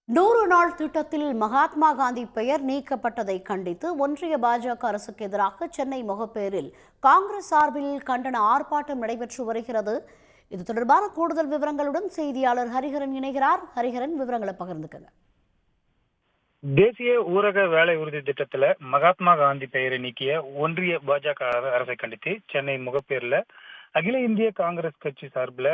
100 நாள் திட்டத்தில் மகாத்மா காந்தி பெயர் நீக்கப்பட்டதை கண்டித்து ஒன்றிய பாஜக அரசுக்கு எதிராக சென்னை முகப்பேரில் காங்கிரஸ் சார்பில் கண்டன ஆர்ப்பாட்டம் நடைபெற்று வருகிறது. இது தொடர்பான கூடுதல் விவரங்களுடன் செய்தியாளர் ஹரிஹரன் இணைகிறார். ஹரிஹரன், விவரங்களை பகிர்ந்துக்கங்க. தேசிய ஊரக வேலை உறுதி திட்டத்துல மகாத்மா காந்தி பெயரை நீக்கிய ஒன்றிய பாஜக அரசை கண்டித்து சென்னை முகப்பேர்ல அகில இந்திய காங்கிரஸ் கட்சி சார்பில்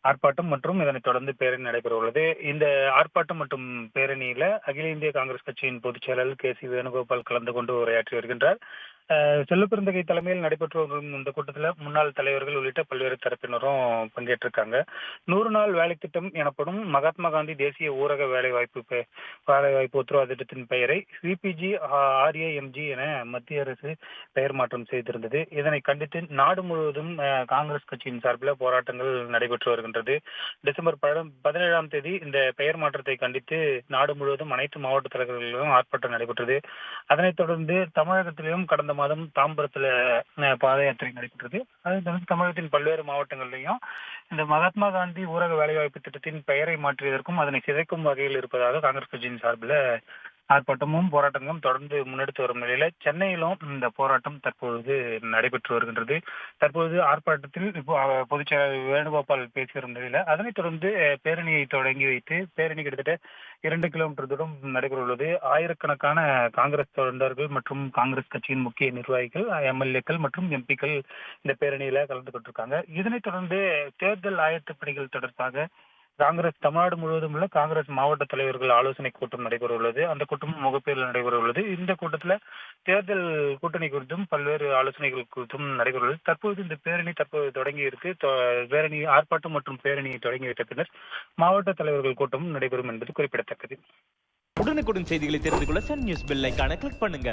ஆர்ப்பாட்டம் மற்றும் இதனைத் தொடர்ந்து பேரணி நடைபெற உள்ளது. இந்த ஆர்ப்பாட்டம் மற்றும் பேரணியில அகில இந்திய காங்கிரஸ் கட்சியின் பொதுச் செயலாளர் KC வேணுகோபால் கலந்து கொண்டு உரையாற்றி வருகின்றார். செல்லுப்பெருந்தகை தலைமையில் நடைபெற்று வரும் இந்த கூட்டத்தில் முன்னாள் தலைவர்கள் உள்ளிட்ட பல்வேறு தரப்பினரும் பங்கேற்றிருக்காங்க. 100 நாள் வேலை திட்டம் எனப்படும் மகாத்மா காந்தி தேசிய ஊரக வேலைவாய்ப்பு உத்தரவாத திட்டத்தின் பெயரை CPG RAMG என மத்திய அரசு பெயர் மாற்றம் செய்திருந்தது. இதனை கண்டித்து நாடு முழுவதும் காங்கிரஸ் கட்சியின் சார்பில் போராட்டங்கள் நடைபெற்று வருகின்றது. டிசம்பர் 17ஆம் தேதி இந்த பெயர் மாற்றத்தை கண்டித்து நாடு முழுவதும் அனைத்து மாவட்ட தலைவர்களிலும் ஆர்ப்பாட்டம் நடைபெற்றது. அதனைத் தொடர்ந்து தமிழகத்திலும் கடந்த மாதம் தாம்பரத்துல பாத யாத்திரை நடைபெற்றது. அதைத் தொடர்ந்து தமிழகத்தின் பல்வேறு மாவட்டங்களிலும் இந்த மகாத்மா காந்தி ஊரக வேலைவாய்ப்பு திட்டத்தின் பெயரை மாற்றியதற்கும் அதனை சிதைக்கும் வகையில் இருப்பதாக காங்கிரஸ் கட்சியின் சார்பில் ஆர்ப்பாட்டமும் போராட்டங்களும் தொடர்ந்து முன்னெடுத்து வரும் நிலையில சென்னையிலும் இந்த போராட்டம் தற்பொழுது நடைபெற்று வருகின்றது. தற்போது ஆர்ப்பாட்டத்தில் இப்போ பொதுச் செயலாளர் வேணுகோபால் பேசி வரும் நிலையில அதனைத் தொடர்ந்து பேரணியை தொடங்கி வைத்து பேரணி கிட்டத்தட்ட 2 கிலோமீட்டர் தூரம் நடைபெற உள்ளது. ஆயிரக்கணக்கான காங்கிரஸ் தொண்டர்கள் மற்றும் காங்கிரஸ் கட்சியின் முக்கிய நிர்வாகிகள், MLAக்கள் மற்றும் MP க்கள் இந்த பேரணியில கலந்து கொண்டிருக்காங்க. இதனைத் தொடர்ந்து தேர்தல் ஆயத்த பணிகள் தொடர்பாக காங்கிரஸ் தமிழ்நாடு முழுவதும் உள்ள காங்கிரஸ் மாவட்ட தலைவர்கள் ஆலோசனை கூட்டம் நடைபெற உள்ளது. அந்த கூட்டமும் முகப்பேரில் நடைபெற உள்ளது. இந்த கூட்டத்தில் தேர்தல் கூட்டணி குறித்தும் பல்வேறு ஆலோசனைகள் குறித்தும் நடைபெற உள்ளது. தற்போது இந்த பேரணி தொடங்கி இருக்கு. பேரணி ஆர்ப்பாட்டம் மற்றும் பேரணியை தொடங்கி வைத்த பின்னர் மாவட்ட தலைவர்கள் கூட்டமும் நடைபெறும் என்பது குறிப்பிடத்தக்கது. உடனுக்குடன் செய்திகளை தெரிந்து கொள்ள சன் நியூஸ் பெல் ஐகானை கிளிக் பண்ணுங்க.